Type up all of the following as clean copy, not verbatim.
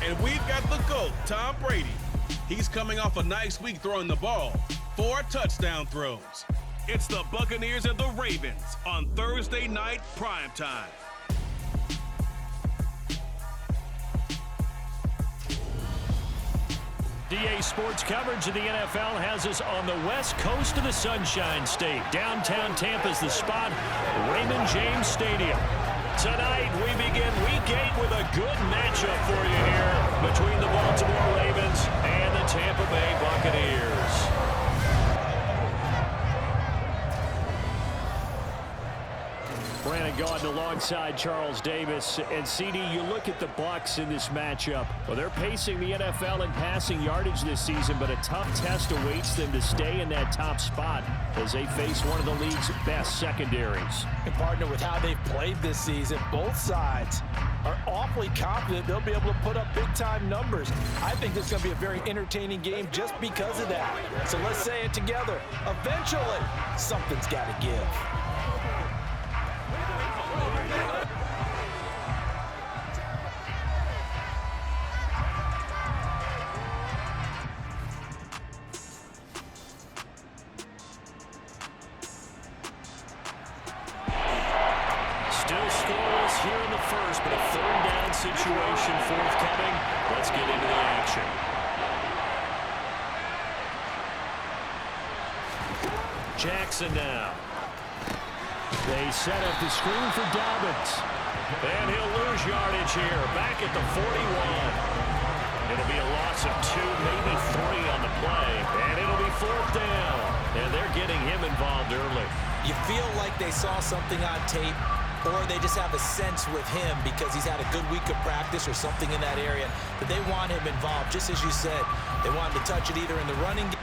And we've got the GOAT, Tom Brady. He's coming off a nice week throwing the ball. 4 touchdown throws. It's the Buccaneers and the Ravens on Thursday night primetime. DA Sports coverage of the NFL has us on the west coast of the Sunshine State. Downtown Tampa's the spot, Raymond James Stadium. Tonight, we begin Week 8 with a good matchup for you here between the Baltimore Ravens and the Tampa Bay Buccaneers. Brandon Gaudin alongside Charles Davis. And CD, you look at the Bucs in this matchup. Well, they're pacing the NFL in passing yardage this season, but a tough test awaits them to stay in that top spot as they face one of the league's best secondaries. And partner, with how they've played this season, both sides are awfully confident they'll be able to put up big-time numbers. I think this is going to be a very entertaining game just because of that. So let's say it together. Eventually, something's got to give. Situation forthcoming. Let's get into the action. Jackson now. They set up the screen for Dobbins. And he'll lose yardage here. Back at the 41. It'll be a loss of 2, maybe 3 on the play. And it'll be 4th down. And they're getting him involved early. You feel like they saw something on tape, or they just have a sense with him because he's had a good week of practice or something in that area that they want him involved. Just as you said, they want him to touch it either in the running game.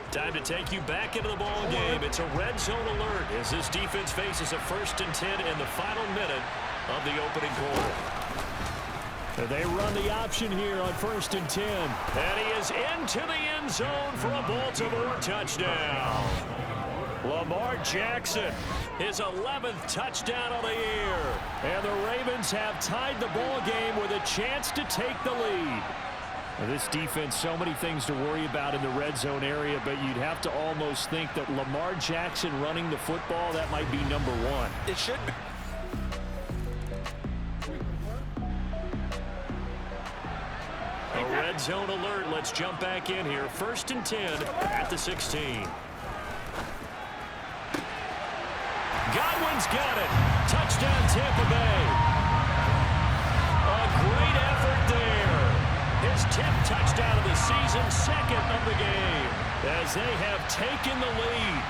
Time to take you back into the ball game. It's a red zone alert as this defense faces a 1st and 10 in the final minute of the opening quarter. They run the option here on 1st and 10. And he is into the end zone for a Baltimore touchdown. Lamar Jackson, his 11th touchdown of the year. And the Ravens have tied the ball game with a chance to take the lead. Now, this defense, so many things to worry about in the red zone area, but you'd have to almost think that Lamar Jackson running the football, that might be number 1. It should be. A red zone alert. Let's jump back in here. 1st and 10 at the 16. Godwin's got it. Touchdown, Tampa Bay. A great effort there. His 10th touchdown of the season, 2nd of the game, as they have taken the lead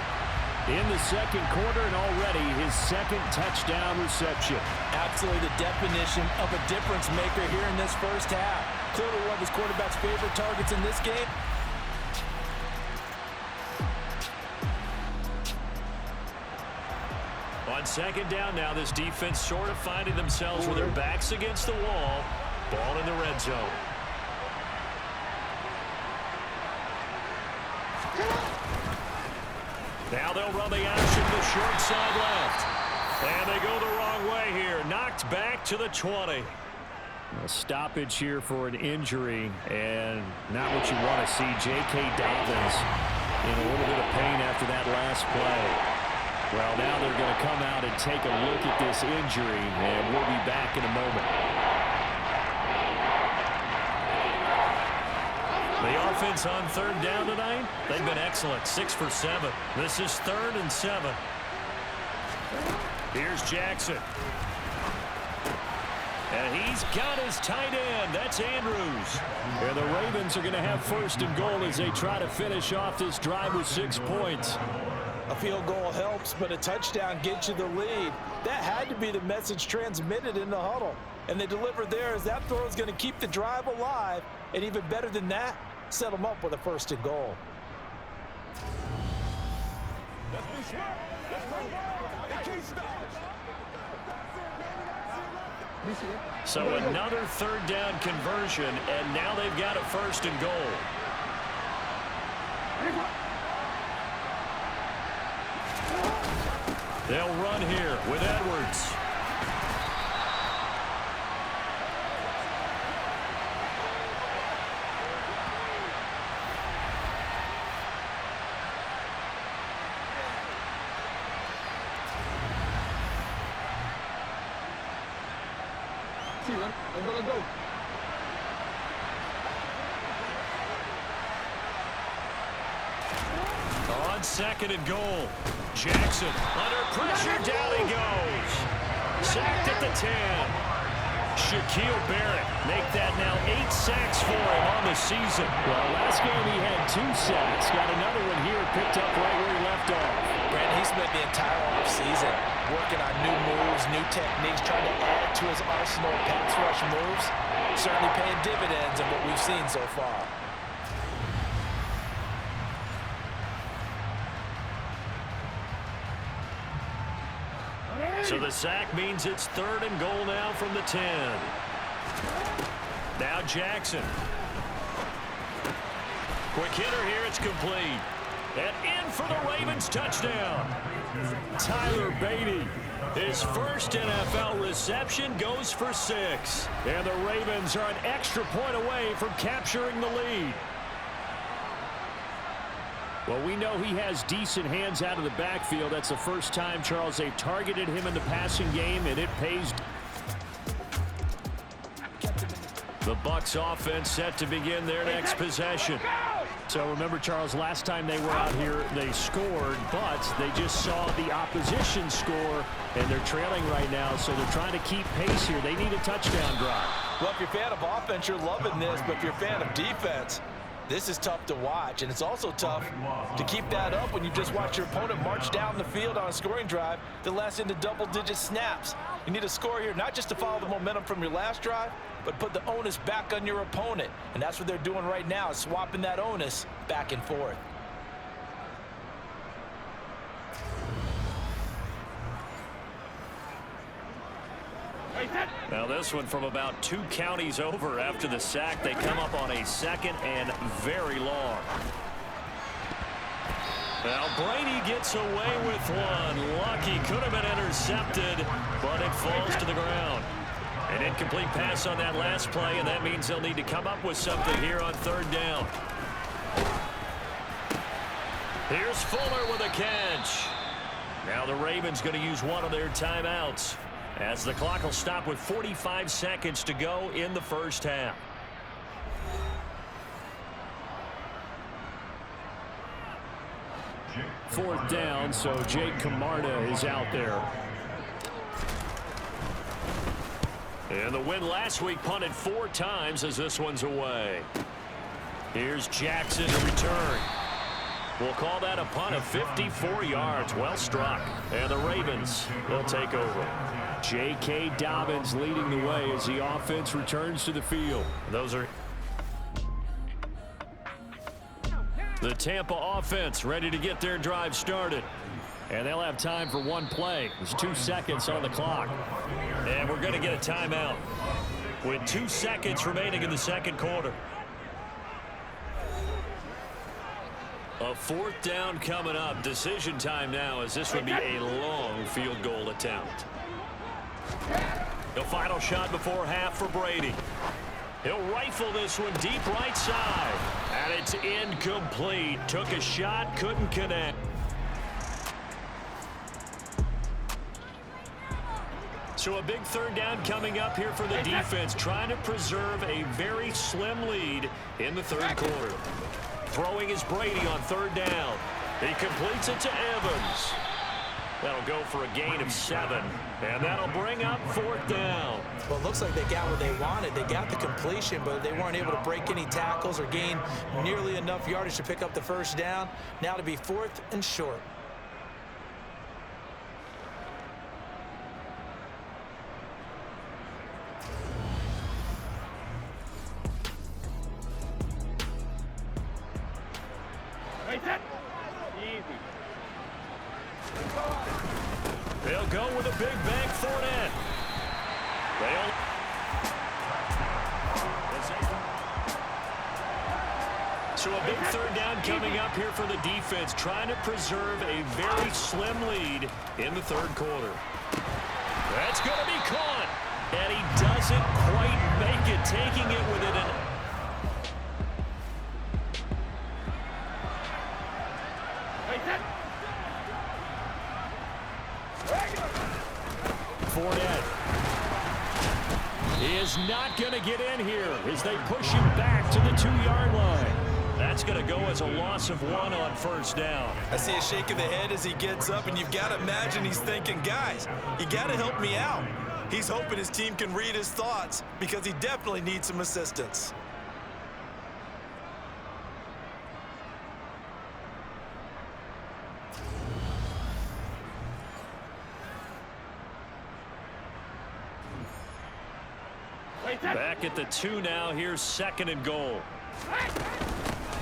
in the 2nd quarter, and already his 2nd touchdown reception. Absolutely the definition of a difference maker here in this first half. Clearly one of his quarterback's favorite targets in this game. On 2nd down now, this defense sort of finding themselves with their backs against the wall. Ball in the red zone. Now they'll run the option to the short side left. And they go the wrong way here. Knocked back to the 20. A stoppage here for an injury, and not what you want to see. J.K. Dobbins in a little bit of pain after that last play. Well, now they're going to come out and take a look at this injury, and we'll be back in a moment. The offense on 3rd down tonight, they've been excellent. 6 for 7. This is 3rd and 7. Here's Jackson. And he's got his tight end. That's Andrews. And the Ravens are going to have 1st and goal as they try to finish off this drive with 6 points. A field goal helps, but a touchdown gets you the lead. That had to be the message transmitted in the huddle. And they delivered there as that throw is going to keep the drive alive. And even better than that, set them up with a 1st and goal. So another 3rd down conversion, and now they've got a 1st and goal. They'll run here with Edwards. On second and goal. Jackson under pressure. Down he goes. Sacked at the 10. Shaquille Barrett make that now 8 sacks for him on the season. Well, last game he had 2 sacks. Got another one here picked up right where he left off. Brandon, he spent the entire offseason working on new moves, new techniques, trying to add to his arsenal of pass rush moves. Certainly paying dividends in what we've seen so far. So the sack means it's 3rd and goal now from the 10. Now Jackson. Quick hitter here. It's complete. And in for the Ravens touchdown. Tyler Brady. His first NFL reception goes for 6. And the Ravens are an extra point away from capturing the lead. Well, we know he has decent hands out of the backfield. That's the first time, Charles, they've targeted him in the passing game, and it pays. The Bucs offense set to begin their next possession. So remember, Charles, last time they were out here, they scored, but they just saw the opposition score, and they're trailing right now, so they're trying to keep pace here. They need a touchdown drive. Well, if you're a fan of offense, you're loving this, but if you're a fan of defense, this is tough to watch, and it's also tough to keep that up when you just watch your opponent march down the field on a scoring drive that lasts into double-digit snaps. You need a score here, not just to follow the momentum from your last drive, but put the onus back on your opponent. And that's what they're doing right now, is swapping that onus back and forth. Now this one from about 2 counties over after the sack. They come up on a 2nd and very long. Now Brady gets away with one. Lucky, could have been intercepted, but it falls to the ground. An incomplete pass on that last play, and that means they'll need to come up with something here on 3rd down. Here's Fuller with a catch. Now the Ravens going to use one of their timeouts, as the clock will stop with 45 seconds to go in the first half. Fourth down, so Jake Camarda is out there. And the win last week punted 4 times as this one's away. Here's Jackson to return. We'll call that a punt of 54 yards. Well struck. And the Ravens will take over. J.K. Dobbins leading the way as the offense returns to the field. Those are the Tampa offense ready to get their drive started. And they'll have time for one play. There's 2 seconds on the clock. And we're going to get a timeout with 2 seconds remaining in the second quarter. A 4th down coming up. Decision time now, as this would be a long field goal attempt. The final shot before half for Brady. He'll rifle this one deep right side. And it's incomplete. Took a shot, couldn't connect. So a big 3rd down coming up here for the defense, trying to preserve a very slim lead in the 3rd quarter. Throwing is Brady on 3rd down. He completes it to Evans. That'll go for a gain of 7, and that'll bring up 4th down. Well, it looks like they got what they wanted. They got the completion, but they weren't able to break any tackles or gain nearly enough yardage to pick up the 1st down. Now to be 4th and short. They'll go with a big bank Fournette. So a big third down coming up here for the defense, trying to preserve a very slim lead in the third quarter. That's going to be caught. And he doesn't quite make it, taking it within an... Fournette. He is not going to get in here as they push him back to the 2-yard line. That's going to go as a loss of 1 on first down. I see a shake of the head as he gets up, and you've got to imagine he's thinking, guys, you got to help me out. He's hoping his team can read his thoughts because he definitely needs some assistance. Back at the 2 now. Here's 2nd and goal.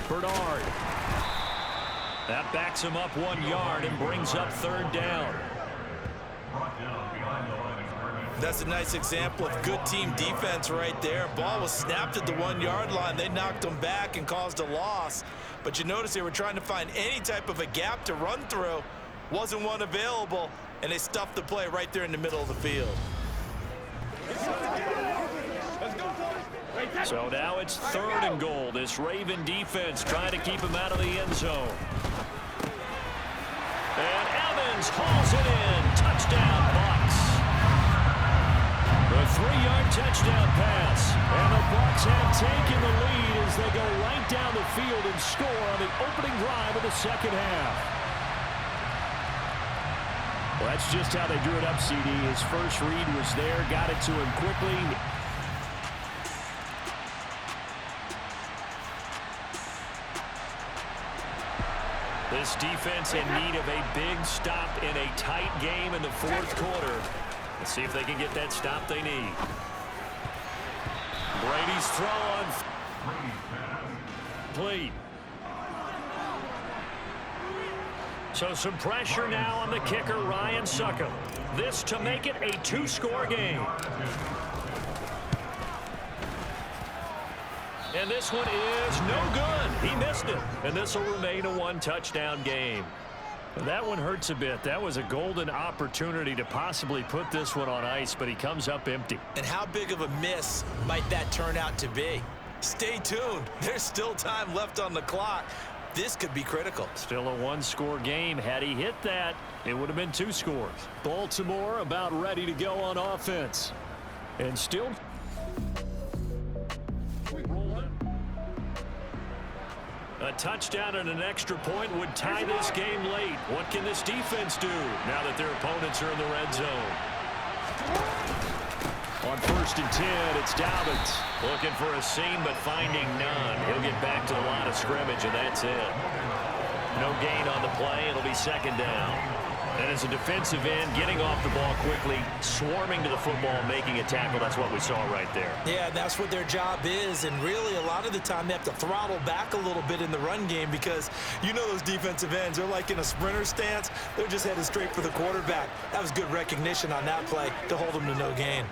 Bernard. That backs him up 1 yard and brings up 3rd down. That's a nice example of good team defense right there. Ball was snapped at the 1-yard line. They knocked him back and caused a loss. But you notice they were trying to find any type of a gap to run through. Wasn't one available, and they stuffed the play right there in the middle of the field. So now it's 3rd and goal. This Raven defense trying to keep him out of the end zone. And Evans hauls it in. Touchdown, Bucs. The 3-yard touchdown pass. And the Bucs have taken the lead as they go right down the field and score on the opening drive of the second half. Well, that's just how they drew it up, CD. His first read was there, got it to him quickly. This defense in need of a big stop in a tight game in the 4th quarter. Let's see if they can get that stop they need. Brady's throw on complete. So some pressure now on the kicker, Ryan Succop. This to make it a 2-score game. And this one is no good. He missed it. And this will remain a 1-touchdown game. And that one hurts a bit. That was a golden opportunity to possibly put this one on ice, but he comes up empty. And how big of a miss might that turn out to be? Stay tuned. There's still time left on the clock. This could be critical. Still a 1-score game. Had he hit that, it would have been 2 scores. Baltimore about ready to go on offense. And still... A touchdown and an extra point would tie this game late. What can this defense do now that their opponents are in the red zone? On 1st and 10, it's Dobbins. Looking for a seam, but finding none. He'll get back to the line of scrimmage, and that's it. No gain on the play. It'll be 2nd down. And as a defensive end, getting off the ball quickly, swarming to the football, making a tackle, that's what we saw right there. Yeah, that's what their job is, and really a lot of the time they have to throttle back a little bit in the run game because you know those defensive ends, they're like in a sprinter stance. They're just headed straight for the quarterback. That was good recognition on that play to hold them to no gain.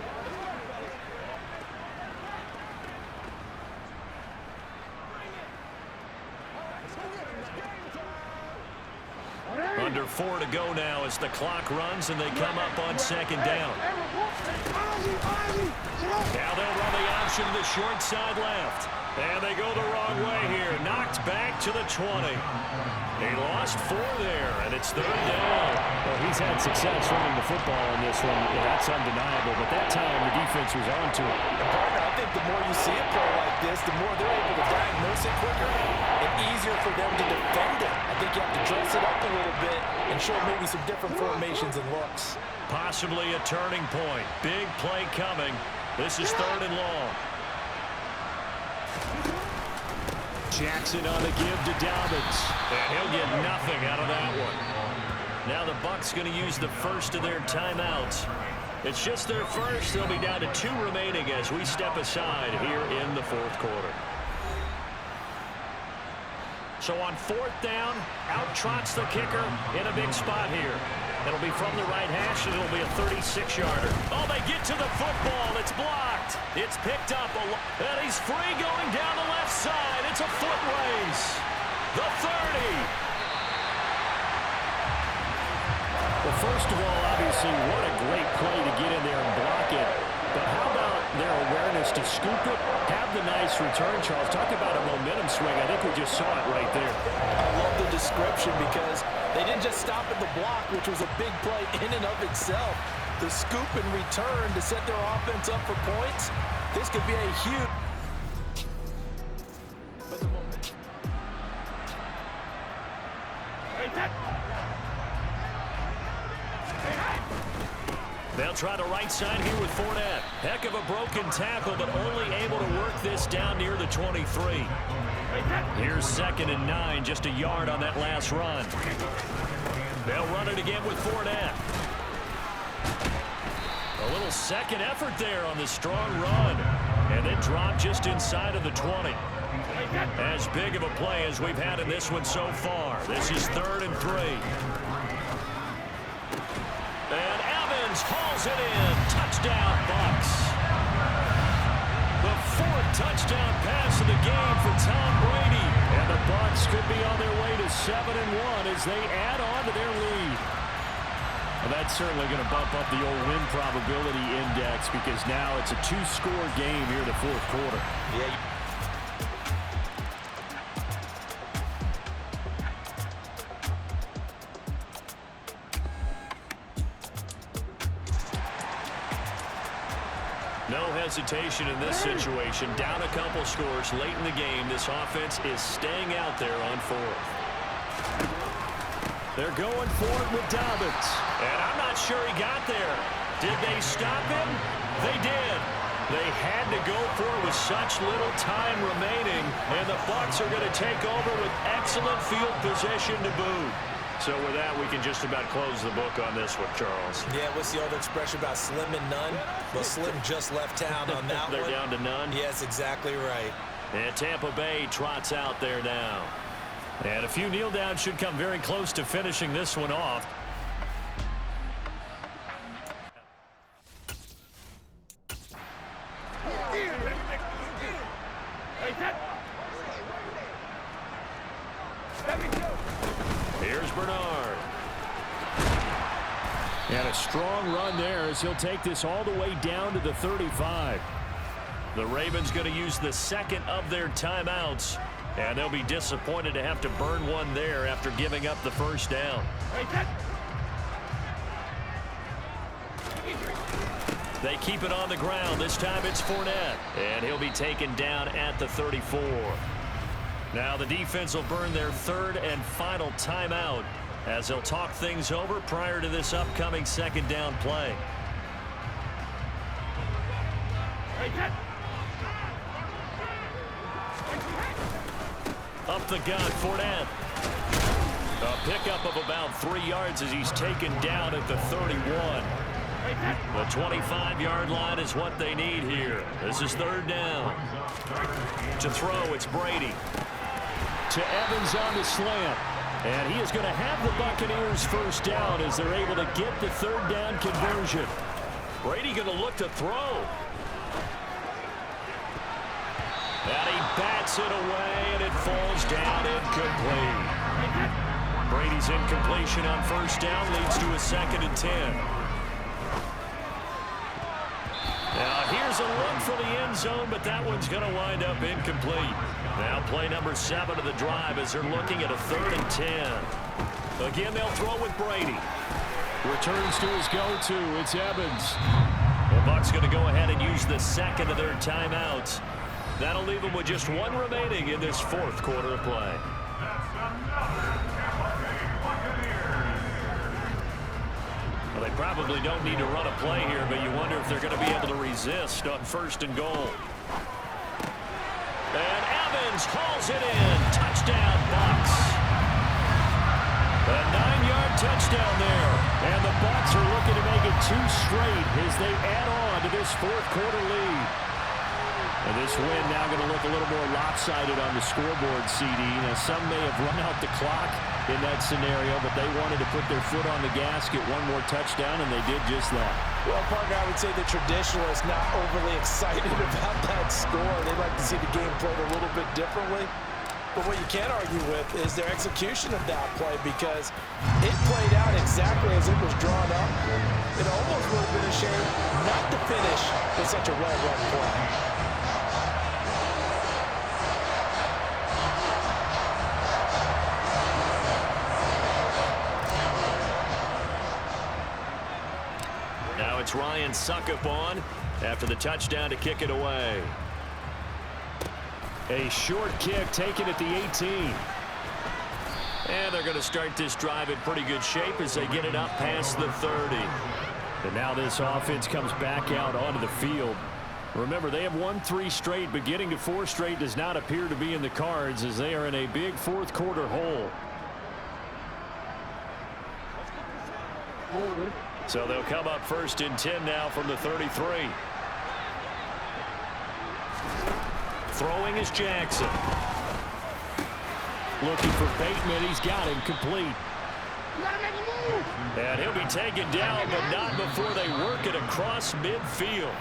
Under 4 to go now as the clock runs and they come up on 2nd down. Now they'll run the option to the short side left. And they go the wrong way here. Knocked back to the 20. He lost 4 there, and it's 3rd down. Well, he's had success running the football in this one. Yeah, that's undeniable. But that time, the defense was on to it. Partner, I think the more you see a play like this, the more they're able to diagnose it quicker and easier for them to defend it. I think you have to dress it up a little bit and show maybe some different formations and looks. Possibly a turning point. Big play coming. This is 3rd and long. Jackson on the give to Dobbins. And he'll get nothing out of that one. Now the Bucs going to use the first of their timeouts. It's just their first. They'll be down to 2 remaining as we step aside here in the 4th quarter. So on 4th down, out trots the kicker in a big spot here. It'll be from the right hash, and it'll be a 36-yarder. Oh, they get to the football. It's blocked. It's picked up, and he's free going down the left side. It's a foot race. The 30. Well, first of all, obviously, what a great play to get in there and block it. But how about their awareness to scoop it, have the nice return, Charles? Talk about a momentum swing. I think we just saw it right there. I love the description because they didn't just stop at the block, which was a big play in and of itself. The scoop and return to set their offense up for points. This could be a huge... They'll try the right side here with Fournette. Heck of a broken tackle, but only able to work this down near the 23. Here's 2nd and 9, just a yard on that last run. They'll run it again with Fournette. A little second effort there on the strong run. And then drop just inside of the 20. As big of a play as we've had in this one so far. This is 3rd and 3. And Evans hauls it in. Touchdown, Bucs. The 4th touchdown pass of the game for Tom Brady. And the Bucs could be on their way to 7-1 as they add on to their lead. Well, that's certainly going to bump up the old win probability index because now it's a 2-score game here in the 4th quarter. Yeah. No hesitation in this situation. Down a couple scores late in the game. This offense is staying out there on 4th. They're going for it with Dobbins. And I'm not sure he got there. Did they stop him? They did. They had to go for it with such little time remaining. And the Bucs are going to take over with excellent field position to boot. So with that, we can just about close the book on this one, Charles. Yeah, what's the old expression about slim and none? Well, Slim just left town on that They're one. down to none? Yes, exactly right. And Tampa Bay trots out there now. And a few kneel downs should come very close to finishing this one off. Here's Bernard. And a strong run there as he'll take this all the way down to the 35. The Ravens going to use the 2nd of their timeouts. And they'll be disappointed to have to burn one there after giving up the 1st down. They keep it on the ground. This time it's Fournette. And he'll be taken down at the 34. Now the defense will burn their 3rd and final timeout as they'll talk things over prior to this upcoming 2nd down play. Up the gun, Fournette. A pickup of about 3 yards as he's taken down at the 31. The 25-yard line is what they need here. This is 3rd down. To throw, it's Brady. To Evans on the slant. And he is going to have the Buccaneers 1st down as they're able to get the 3rd down conversion. Brady going to look to throw. And he bats it away, and it falls down incomplete. Brady's incompletion on 1st down leads to a 2nd and 10. Now here's a look for the end zone, but that one's going to wind up incomplete. Now play number 7 of the drive as they're looking at a 3rd and 10. Again, they'll throw with Brady. Returns to his go-to. It's Evans. The Bucs going to go ahead and use the 2nd of their timeouts. That'll leave them with just 1 remaining in this 4th quarter of play. Well, they probably don't need to run a play here, but you wonder if they're going to be able to resist on 1st and goal. And Evans hauls it in. Touchdown, Bucs. A 9-yard touchdown there. And the Bucs are looking to make it 2 straight as they add on to this 4th quarter lead. And this win now going to look a little more lopsided on the scoreboard, CD. Now, some may have run out the clock in that scenario, but they wanted to put their foot on the gas, get one more touchdown, and they did just that. Well, partner, I would say the traditionalists not overly excited about that score. They'd like to see the game played a little bit differently. But what you can't argue with is their execution of that play, because it played out exactly as it was drawn up. It almost would have been a shame not to finish with such a well-run play. Now it's Ryan Suckup on after the touchdown to kick it away. A short kick taken at the 18. And they're going to start this drive in pretty good shape as they get it up past the 30. And now this offense comes back out onto the field. Remember, they have won 3 straight, but getting to 4 straight does not appear to be in the cards as they are in a big fourth quarter hole. So they'll come up 1st and 10 now from the 33. Throwing is Jackson. Looking for Bateman. He's got him complete. And he'll be taken down, but not before they work it across midfield.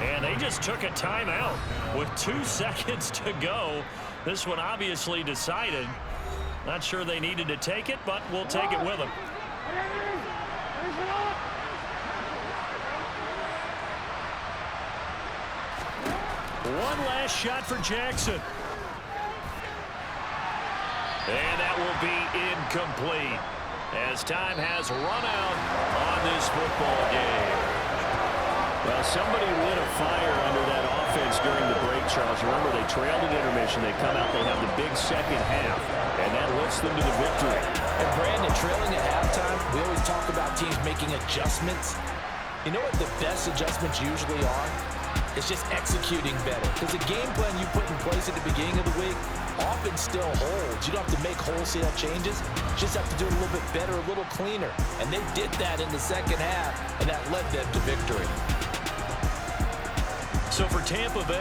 And they just took a timeout with 2 seconds to go. This one obviously decided. Not sure they needed to take it, but we'll take it with them. One last shot for Jackson. And that will be incomplete as time has run out on this football game. Well, somebody lit a fire under that offense during the break, Charles. Remember, they trailed at intermission. They come out, they have the big second half, and that lifts them to the victory. And Brandon, trailing at halftime, we always talk about teams making adjustments. You know what the best adjustments usually are? It's just executing better. Because the game plan you put in place at the beginning of the week often still holds. You don't have to make wholesale changes. You just have to do it a little bit better, a little cleaner. And they did that in the second half, and that led them to victory. So for Tampa Bay,